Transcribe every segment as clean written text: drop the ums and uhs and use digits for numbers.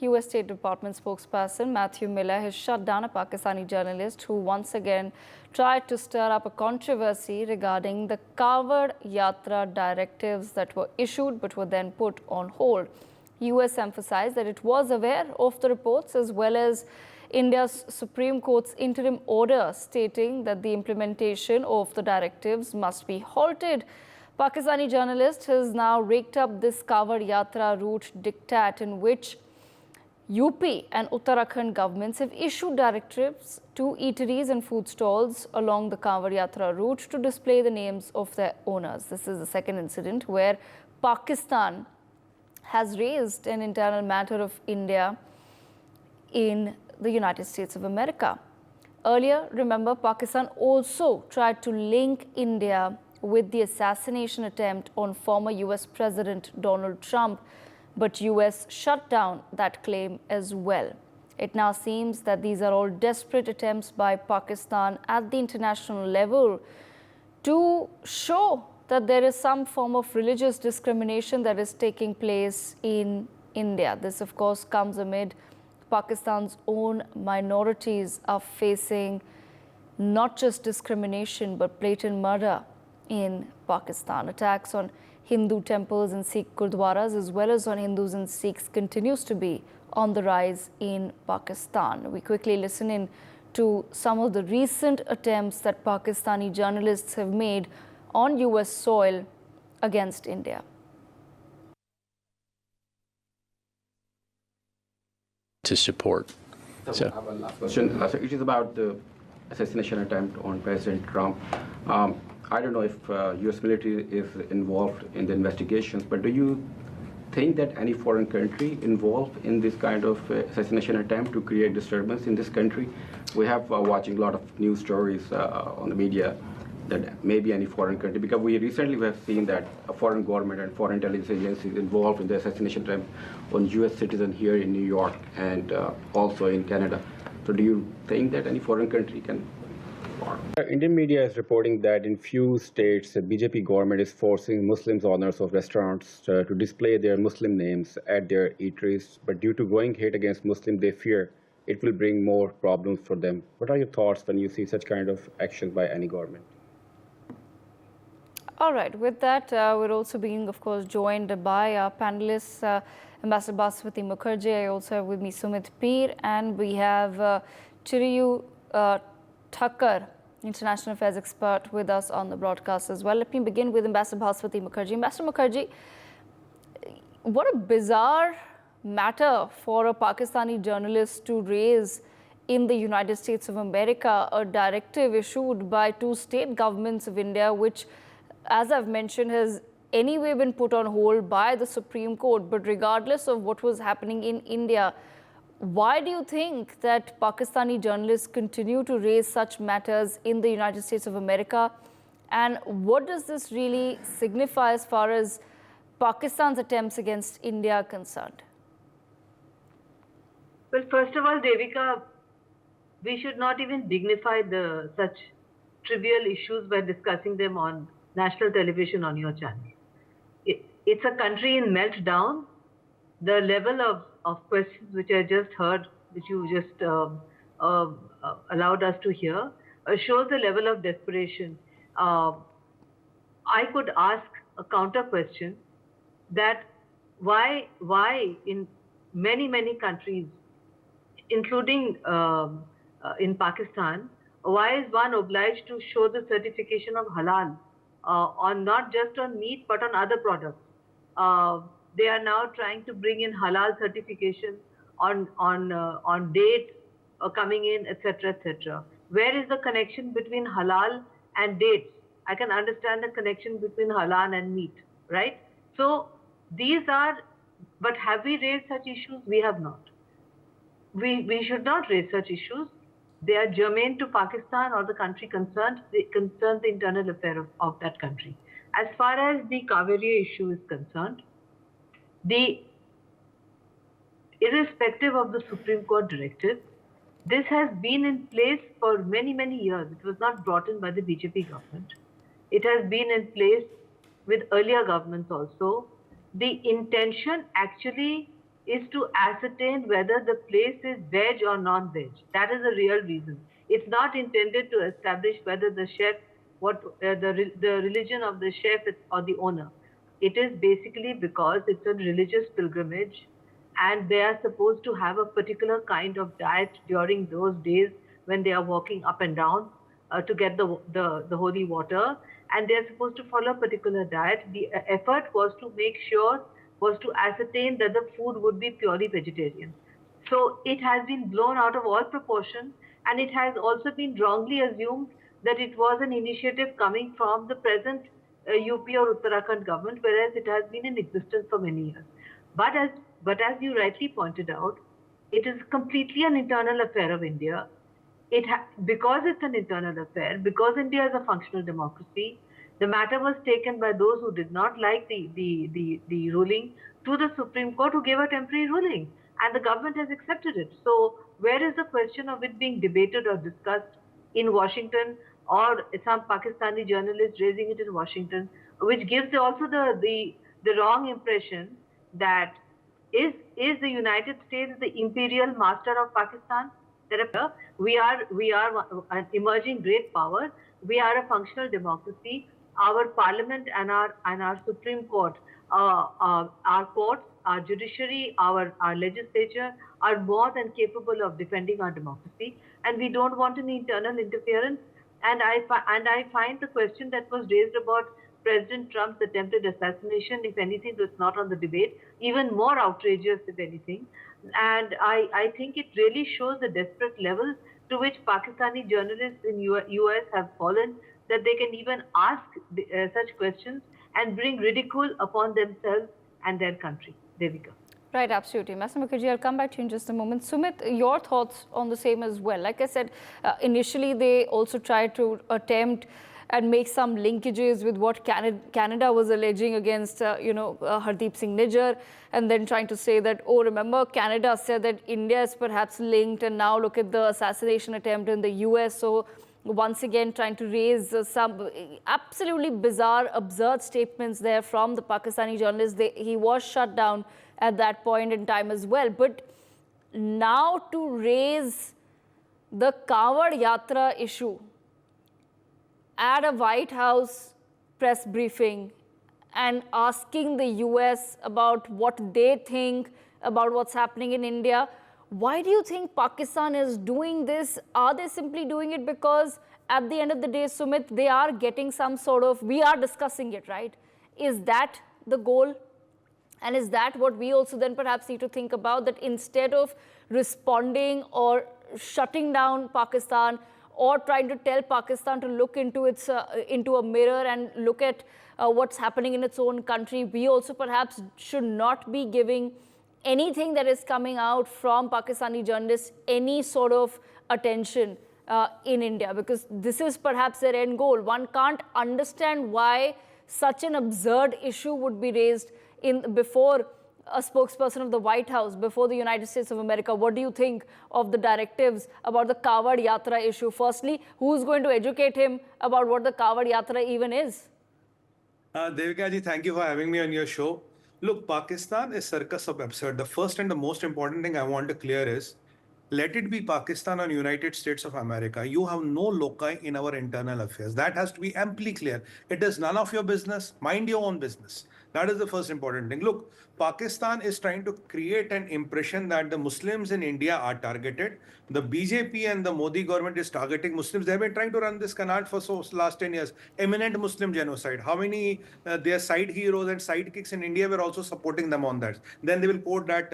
U.S. State Department spokesperson Matthew Miller has shut down a Pakistani journalist who once again tried to stir up a controversy regarding the Kanwar Yatra directives that were issued but were then put on hold. U.S. emphasized that it was aware of the reports as well as India's Supreme Court's interim order stating that the implementation of the directives must be halted. Pakistani journalist has now raked up this Kanwar Yatra route diktat in which UP and Uttarakhand governments have issued directives to eateries and food stalls along the Kanwar Yatra route to display the names of their owners. This is the second incident where Pakistan has raised an internal matter of India in the United States of America. Earlier, remember, Pakistan also tried to link India with the assassination attempt on former US President Donald Trump, but US shut down that claim as well. It now seems that these are all desperate attempts by Pakistan at the international level to show that there is some form of religious discrimination that is taking place in India. This, of course, comes amid Pakistan's own minorities are facing not just discrimination but blatant murder in Pakistan. Attacks on Hindu temples and Sikh gurdwaras as well as on Hindus and Sikhs continues to be on the rise in Pakistan. We quickly listen in to some of the recent attempts that Pakistani journalists have made on US soil against India. To support. So I have a last question. So it is about the assassination attempt on President Trump. I don't know if U.S. military is involved in the investigations, but do you think that any foreign country involved in this kind of assassination attempt to create disturbance in this country? We have watching a lot of news stories on the media that maybe any foreign country, because we recently have seen that a foreign government and foreign intelligence agencies involved in the assassination attempt on U.S. citizens here in New York and also in Canada. So do you think that any foreign country can? Indian media is reporting that in few states, the BJP government is forcing Muslims owners of restaurants to display their Muslim names at their eateries. But due to growing hate against Muslims, they fear it will bring more problems for them. What are your thoughts when you see such kind of actions by any government? All right. With that, we're also being, of course, joined by our panelists, Ambassador Baswati Mukherjee. I also have with me Sumit Peer, and we have Chiriyu Thakkar, international affairs expert, with us on the broadcast as well. Let me begin with Ambassador Baswati Mukherjee. Ambassador Mukherjee, what a bizarre matter for a Pakistani journalist to raise in the United States of America, a directive issued by two state governments of India, which, as I've mentioned, has anyway been put on hold by the Supreme Court. But regardless of what was happening in India, why do you think that Pakistani journalists continue to raise such matters in the United States of America? And what does this really signify as far as Pakistan's attempts against India are concerned? Well, first of all, Devika, we should not even dignify such trivial issues by discussing them on national television on your channel. It's a country in meltdown. The level of questions which I just heard, which you just allowed us to hear, shows the level of desperation. I could ask a counter question that why in many countries, including in Pakistan, why is one obliged to show the certification of halal on not just on meat but on other products? They are now trying to bring in halal certification on date coming in, etc., etc. Where is the connection between halal and dates? I can understand the connection between halal and meat, right? So these are, but have we raised such issues? We have not. We should not raise such issues. They are germane to Pakistan or the country concerned. They concern the internal affair of that country. As far as the Kaveri issue is concerned, irrespective of the Supreme Court directive, this has been in place for many years. It was not brought in by the BJP government. It has been in place with earlier governments also. The intention actually is to ascertain whether the place is veg or non-veg. That is the real reason. It's not intended to establish whether the chef, the religion of the chef or the owner. It is basically because it's a religious pilgrimage, and they are supposed to have a particular kind of diet during those days when they are walking up and down to get the holy water, and they are supposed to follow a particular diet. The effort was to ascertain that the food would be purely vegetarian. So it has been blown out of all proportion, and it has also been wrongly assumed that it was an initiative coming from the present UP or Uttarakhand government, whereas it has been in existence for many years. But as you rightly pointed out, it is completely an internal affair of India. Because it's an internal affair, because India is a functional democracy, the matter was taken by those who did not like the ruling to the Supreme Court, who gave a temporary ruling, and the government has accepted it. So where is the question of it being debated or discussed in Washington, or some Pakistani journalist raising it in Washington, which gives also the wrong impression that is the United States the imperial master of Pakistan? We are an emerging great power. We are a functional democracy. Our parliament and our Supreme Court, our courts, our judiciary, our legislature are more than capable of defending our democracy, and we don't want any internal interference. And I find the question that was raised about President Trump's attempted assassination, if anything, was not on the debate, even more outrageous, if anything. And I think it really shows the desperate level to which Pakistani journalists in US have fallen, that they can even ask such questions and bring ridicule upon themselves and their country. Devika. Right, absolutely. Mr. Mukherjee, I'll come back to you in just a moment. Sumit, your thoughts on the same as well. Like I said, initially they also tried to attempt and make some linkages with what Canada was alleging against, Hardeep Singh Nijjar, and then trying to say that, oh, remember, Canada said that India is perhaps linked, and now look at the assassination attempt in the US. So once again, trying to raise some absolutely bizarre, absurd statements there from the Pakistani journalist. He was shut down at that point in time as well. But now to raise the Kanwar Yatra issue at a White House press briefing and asking the US about what they think about what's happening in India, why do you think Pakistan is doing this? Are they simply doing it because at the end of the day, Sumit, they are getting some sort of, we are discussing it, right? Is that the goal? And is that what we also then perhaps need to think about, that instead of responding or shutting down Pakistan or trying to tell Pakistan to look into into a mirror and look at what's happening in its own country, we also perhaps should not be giving anything that is coming out from Pakistani journalists any sort of attention in India, because this is perhaps their end goal. One can't understand why such an absurd issue would be raised before a spokesperson of the White House, before the United States of America. What do you think of the directives about the Kanwar Yatra issue? Firstly, who's going to educate him about what the Kanwar Yatra even is? Devika ji, thank you for having me on your show. Look, Pakistan is circus of absurd. The first and the most important thing I want to clear is, let it be Pakistan or United States of America, you have no loci in our internal affairs. That has to be amply clear. It is none of your business. Mind your own business. That is the first important thing. Look, Pakistan is trying to create an impression that the Muslims in India are targeted. The BJP and the Modi government is targeting Muslims. They have been trying to run this canard for last 10 years. Imminent Muslim genocide. How many their side heroes and sidekicks in India were also supporting them on that. Then they will quote that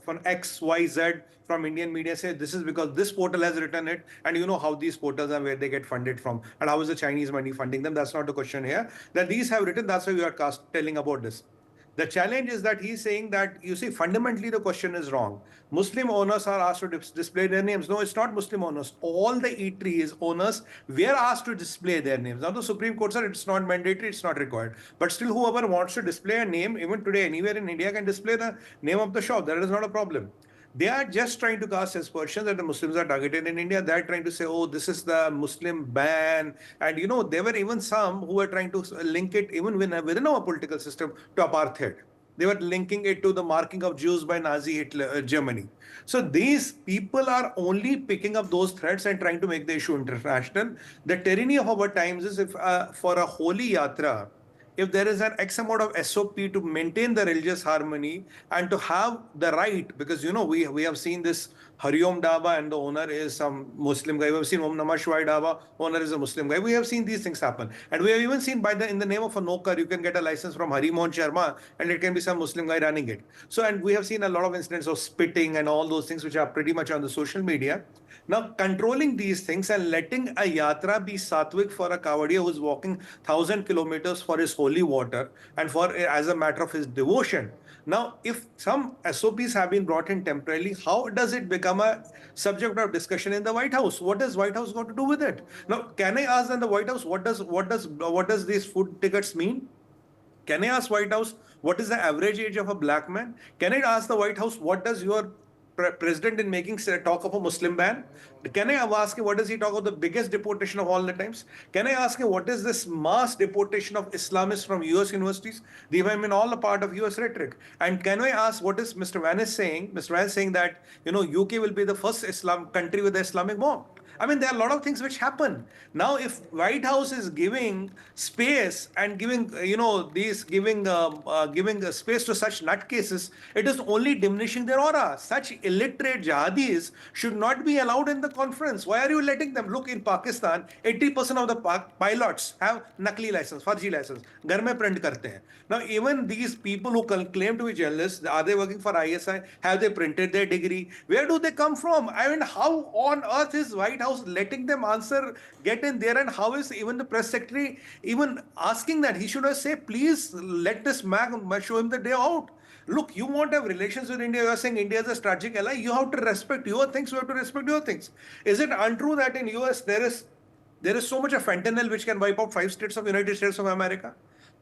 from X, Y, Z from Indian media, say this is because this portal has written it, and you know how these portals are, where they get funded from, and how is the Chinese money funding them. That's not the question here. That these have written, that's why we are telling about this. The challenge is that he's saying that, you see, fundamentally the question is wrong. Muslim owners are asked to display their names. No, it's not Muslim owners. All the eateries owners were asked to display their names. Now the Supreme Court said it's not mandatory, it's not required. But still, whoever wants to display a name, even today anywhere in India, can display the name of the shop. That is not a problem. They are just trying to cast aspersions that the Muslims are targeted in India. They're trying to say, oh, this is the Muslim ban. And, you know, there were even some who were trying to link it even within our political system to apartheid. They were linking it to the marking of Jews by Nazi Hitler, Germany. So these people are only picking up those threads and trying to make the issue international. The tyranny of our times is if for a holy yatra, if there is an X amount of SOP to maintain the religious harmony and to have the right, because we have seen this Hariom Daba and the owner is some Muslim guy. We have seen Om Namah Shivaya Daba, owner is a Muslim guy. We have seen these things happen. And we have even seen in the name of a Nokar, you can get a license from Hari Mohan Sharma and it can be some Muslim guy running it. So, and we have seen a lot of incidents of spitting and all those things which are pretty much on the social media. Now, controlling these things and letting a yatra be sattvic for a Kavadiya who's walking 1,000 kilometers for his holy water and for as a matter of his devotion. Now, if some SOPs have been brought in temporarily, how does it become a subject of discussion in the White House? What does White House got to do with it? Now, can I ask in the White House what does these food tickets mean? Can I ask White House what is the average age of a black man? Can I ask the White House what does your president in making talk of a Muslim ban? Can I ask him what does he talk of the biggest deportation of all the times? Can I ask him what is this mass deportation of Islamists from US universities? These have been all a part of US rhetoric. And can I ask what is Mr. Van is saying? Mr. Van is saying that UK will be the first Islam country with the Islamic bomb. I mean, there are a lot of things which happen. Now, if White House is giving space and giving space to such nutcases, it is only diminishing their aura. Such illiterate jihadis should not be allowed in the conference. Why are you letting them? Look, in Pakistan, 80% of the pilots have nakli license, farji license. Ghar mein print karte hain. Now, even these people who claim to be journalists, are they working for ISI? Have they printed their degree? Where do they come from? I mean, how on earth is White House letting them get in there, and how is even the press secretary even asking that? He should have said, please let this man show him the day out. Look, you want to have relations with India, you are saying India is a strategic ally, you have to respect your things, you have to respect your things. Is it untrue that in US there is so much of fentanyl which can wipe out 5 states of United States of America?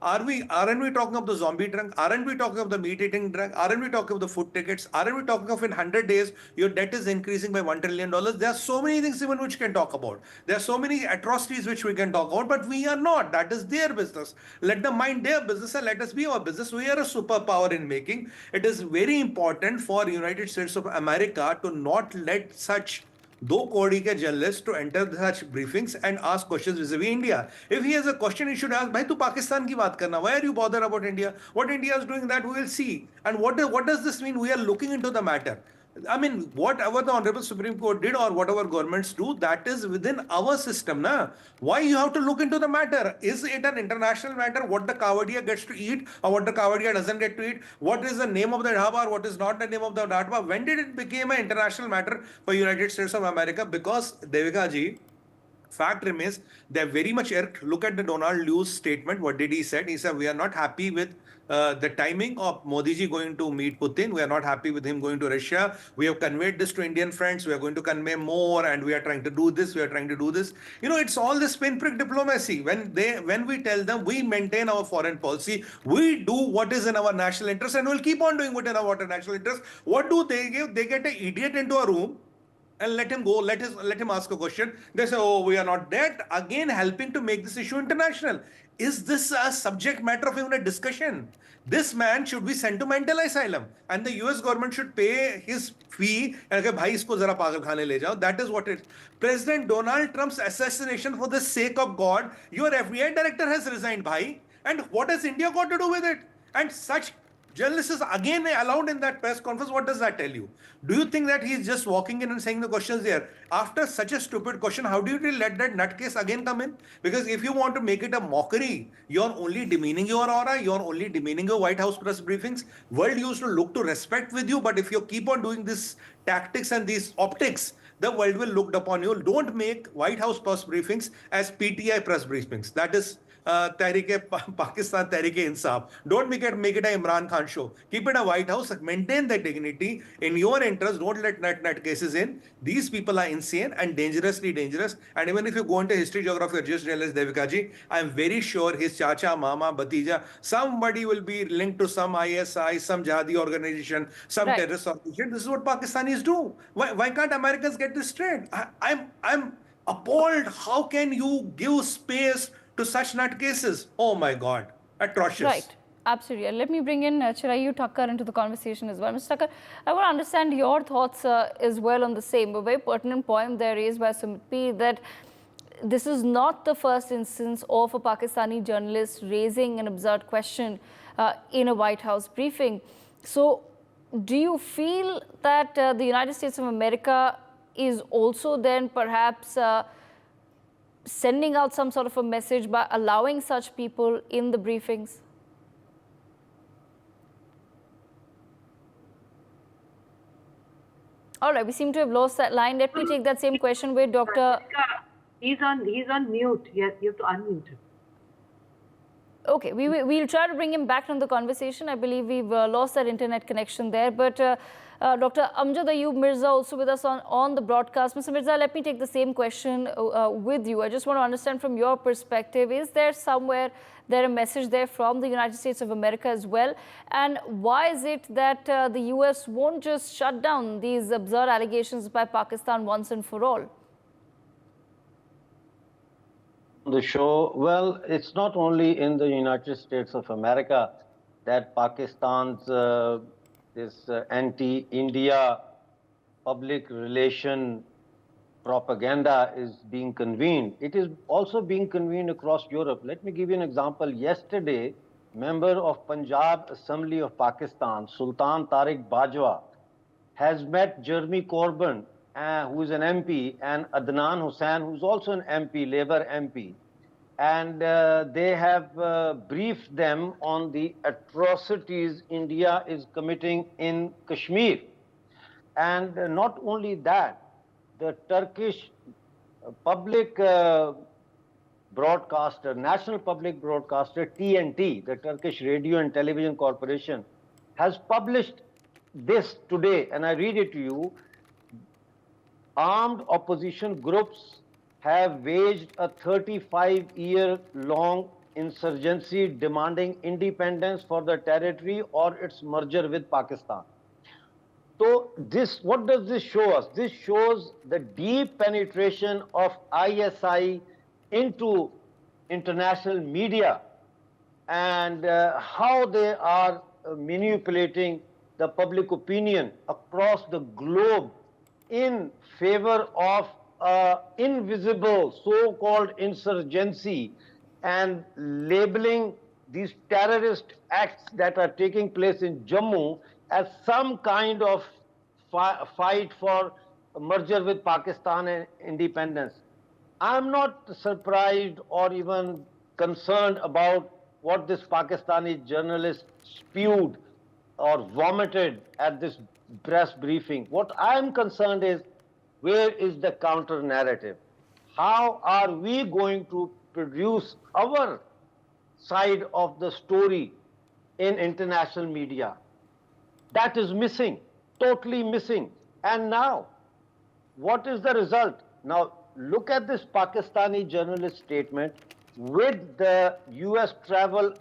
Aren't we talking of the zombie drug? Aren't we talking of the meat-eating drug? Aren't we talking of the food tickets? Aren't we talking of in 100 days, your debt is increasing by $1 trillion? There are so many things even which we can talk about. There are so many atrocities which we can talk about, but we are not. That is their business. Let them mind their business and let us be our business. We are a superpower in making. It is very important for United States of America to not let such दो कौड़ी के journalists to enter such briefings and ask questions vis-a-vis India. If he has a question, he should ask, भाई तू पाकिस्तान की बात करना. Why are you bothered about India? What India is doing, that we will see. And what does this mean? We are looking into the matter. I mean, whatever the Honorable Supreme Court did or whatever governments do, that is within our system. Na? Why you have to look into the matter? Is it an international matter? What the Kavadiya gets to eat or what the Kavadiya doesn't get to eat? What is the name of the dhaba or what is not the name of the dhaba? When did it become an international matter for United States of America? Because, Devika ji, fact remains, they're very much irked. Look at the Donald Liu's statement. What did he say? He said, we are not happy with the timing of Modi ji going to meet Putin. We are not happy with him going to Russia. We have conveyed this to Indian friends. We are going to convey more and we are trying to do this. We are trying to do this. It's all this pinprick diplomacy. When we tell them we maintain our foreign policy, we do what is in our national interest and we'll keep on doing what in our national interest. What do they give? They get an idiot into a room and let him go, let him ask a question. They say, oh, we are not dead. Again, helping to make this issue international. Is this a subject matter of even a discussion? This man should be sent to mental asylum and the US government should pay his fee and say, bhai, isko zara pagal khane le jao. That is what it is. President Donald Trump's assassination, for the sake of God, your FBI director has resigned, bhai. And what has India got to do with it? And such journalists is again allowed in that press conference. What does that tell you? Do you think that he's just walking in and saying the questions there? After such a stupid question, how do you really let that nutcase again come in? Because if you want to make it a mockery, you're only demeaning your aura, you're only demeaning your White House press briefings. World used to look to respect with you, but if you keep on doing this tactics and these optics, the world will look upon you. Don't make White House press briefings as PTI press briefings. That is Pakistan Tehreek-e-Insaf. Don't make it an Imran Khan show. Keep it a White House. Maintain the dignity in your interest. Don't let nut cases in. These people are insane and dangerously dangerous. And even if you go into history, geography, or just journalist Devika ji, I am very sure his chacha, mama, batija, somebody will be linked to some ISI, some jihadi organization, some terrorist organization. This is what Pakistanis do. Why can't Americans get this straight? I'm appalled. How can you give space to such nutcases? Oh my God, atrocious. Right. Absolutely. And let me bring in Chirayu Thakkar into the conversation as well. Mr. Thakkar, I want to understand your thoughts as well on the same. A very pertinent point there raised by Sumit P, that this is not the first instance of a Pakistani journalist raising an absurd question in a White House briefing. So, do you feel that the United States of America is also then perhaps sending out some sort of a message by allowing such people in the briefings? All right, we seem to have lost that line. Let me take that same question with Dr. He's on mute. Yes, you have to unmute him. Okay, we'll try to bring him back from the conversation. I believe we've lost that internet connection there. But Dr. Amjad Ayub Mirza also with us on the broadcast. Mr. Mirza, let me take the same question with you. I just want to understand from your perspective, is there somewhere a message there from the United States of America as well? And why is it that the US won't just shut down these absurd allegations by Pakistan once and for all? The show, well, it's not only in the United States of America that Pakistan's this anti-India public relation propaganda is being convened. It is also being convened across Europe. Let me give you an example. Yesterday, member of Punjab Assembly of Pakistan, Sultan Tariq Bajwa, has met Jeremy Corbyn, who is an MP, and Adnan Hussain, who is also an MP, Labour MP. And they have briefed them on the atrocities India is committing in Kashmir. And not only that, the Turkish public broadcaster, national public broadcaster TNT, the Turkish Radio and Television Corporation, has published this today, and I read it to you. Armed opposition groups have waged a 35-year-long insurgency demanding independence for the territory or its merger with Pakistan. So what does this show us? This shows the deep penetration of ISI into international media and how they are manipulating the public opinion across the globe in favor of invisible so-called insurgency and labeling these terrorist acts that are taking place in Jammu as some kind of fight for merger with Pakistan and independence. I'm not surprised or even concerned about what this Pakistani journalist spewed or vomited at this press briefing. What I'm concerned is, where is the counter narrative? How are we going to produce our side of the story in international media? That is missing, totally missing. And now, what is the result? Now, look at this Pakistani journalist statement with the US travel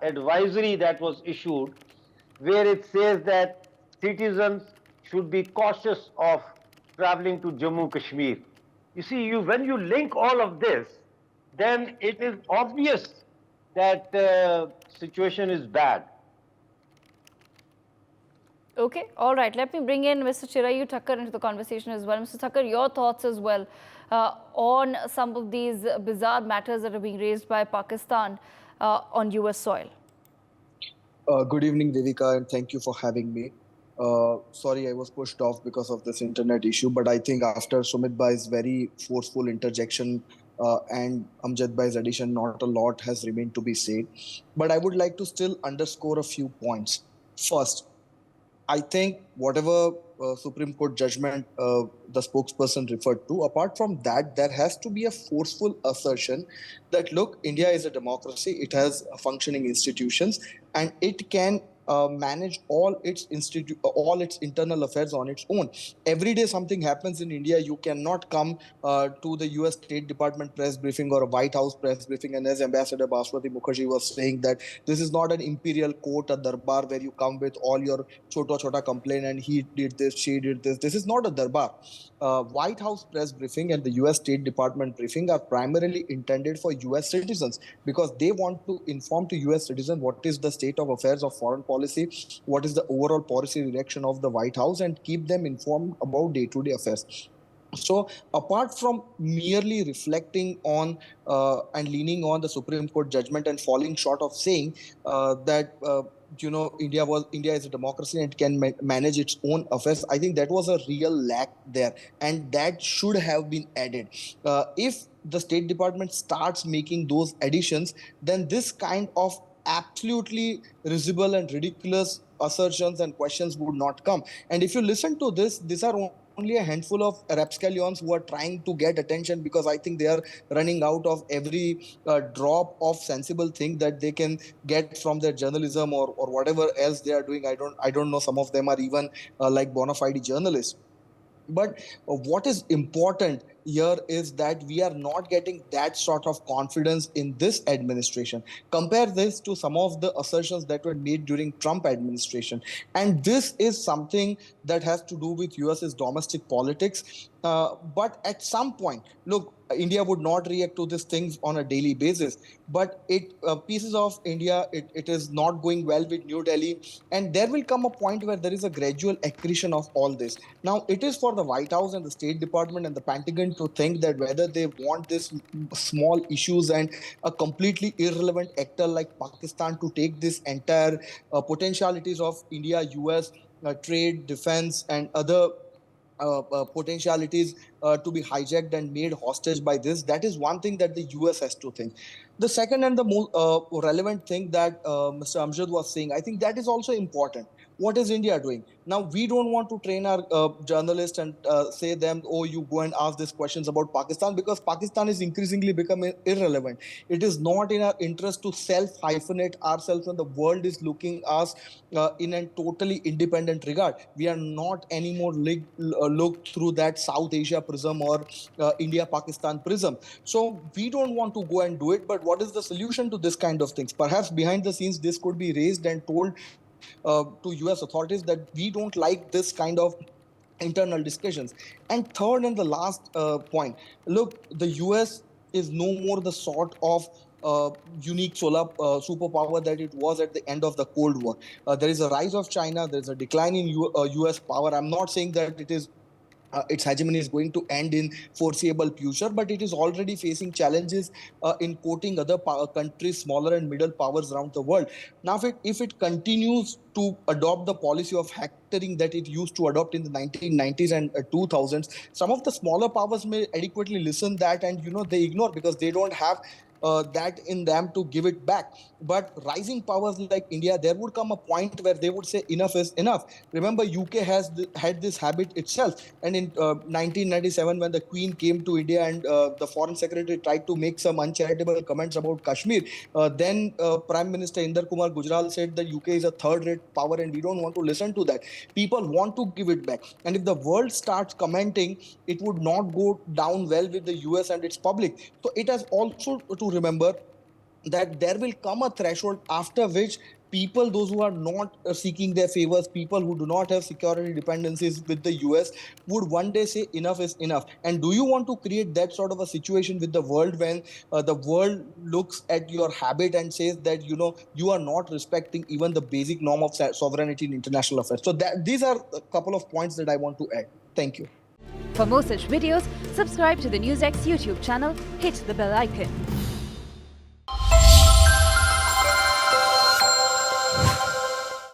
advisory that was issued, where it says that citizens should be cautious of traveling to Jammu Kashmir. You see, when you link all of this, then it is obvious that the situation is bad. Okay, all right. Let me bring in Mr. Chirayu Thakkar into the conversation as well. Mr. Thakkar, your thoughts as well on some of these bizarre matters that are being raised by Pakistan on US soil. Good evening, Devika, and thank you for having me. Sorry, I was pushed off because of this internet issue, but I think after Sumit Bhai's very forceful interjection and Amjad Bhai's addition, not a lot has remained to be said. But I would like to still underscore a few points. First, I think whatever Supreme Court judgment the spokesperson referred to, apart from that, there has to be a forceful assertion that, look, India is a democracy, it has functioning institutions, and it can manage all its internal affairs on its own. Every day something happens in India, you cannot come to the US State Department press briefing or a White House press briefing, and as Ambassador Baswati Mukherjee was saying, that this is not an imperial court, a darbar where you come with all your chota complaint and he did this, she did this. This is not a darbar. White House press briefing and the US State Department briefing are primarily intended for US citizens, because they want to inform to US citizens what is the state of affairs of foreign policy, what is the overall policy direction of the White House, and keep them informed about day-to-day affairs. So apart from merely reflecting on and leaning on the Supreme Court judgment and falling short of saying that India is a democracy and can manage its own affairs, I think that was a real lack there, and that should have been added. If the State Department starts making those additions, then this kind of absolutely risible and ridiculous assertions and questions would not come. And if you listen to this, these are only a handful of rapscallions who are trying to get attention, because I think they are running out of every drop of sensible thing that they can get from their journalism or whatever else they are doing. I don't know. Some of them are even like bona fide journalists. But what is important here is that we are not getting that sort of confidence in this administration. Compare this to some of the assertions that were made during Trump administration. And this is something that has to do with US's domestic politics. But at some point, look, India would not react to these things on a daily basis, but pieces of India, it is not going well with New Delhi, and there will come a point where there is a gradual accretion of all this. Now, it is for the White House and the State Department and the Pentagon to think that whether they want these small issues and a completely irrelevant actor like Pakistan to take this entire potentialities of India, US trade, defense, and other potentialities to be hijacked and made hostage by this. That is one thing that the US has to think. The second and the most relevant thing that Mr. Amjad was saying, I think that is also important. What is India doing? Now, we don't want to train our journalists and say them, oh, you go and ask these questions about Pakistan, because Pakistan is increasingly becoming irrelevant. It is not in our interest to self-hyphenate ourselves when the world is looking us in a totally independent regard. We are not anymore looked through that South Asia prism or India-Pakistan prism. So we don't want to go and do it. But what is the solution to this kind of things? Perhaps behind the scenes, this could be raised and told to US authorities that we don't like this kind of internal discussions. And third and the last point, look, the US is no more the sort of unique superpower that it was at the end of the Cold War. There is a rise of China, there's a decline in US power. I'm not saying that its hegemony is going to end in foreseeable future, but it is already facing challenges in courting other countries, smaller and middle powers around the world. Now, if it continues to adopt the policy of hectoring that it used to adopt in the 1990s and 2000s, some of the smaller powers may adequately listen that, and they ignore because they don't have that in them to give it back. But rising powers like India, there would come a point where they would say enough is enough. Remember, UK had this habit itself. And in 1997, when the Queen came to India and the Foreign Secretary tried to make some uncharitable comments about Kashmir, then Prime Minister Inder Kumar Gujral said that UK is a third-rate power and we don't want to listen to that. People want to give it back. And if the world starts commenting, it would not go down well with the US and its public. So it has also to remember that there will come a threshold after which people, those who are not seeking their favors, people who do not have security dependencies with the US, would one day say enough is enough. And do you want to create that sort of a situation with the world when the world looks at your habit and says that, you are not respecting even the basic norm of sovereignty in international affairs? So these are a couple of points that I want to add. Thank you. For more such videos, subscribe to the NewsX YouTube channel, hit the bell icon.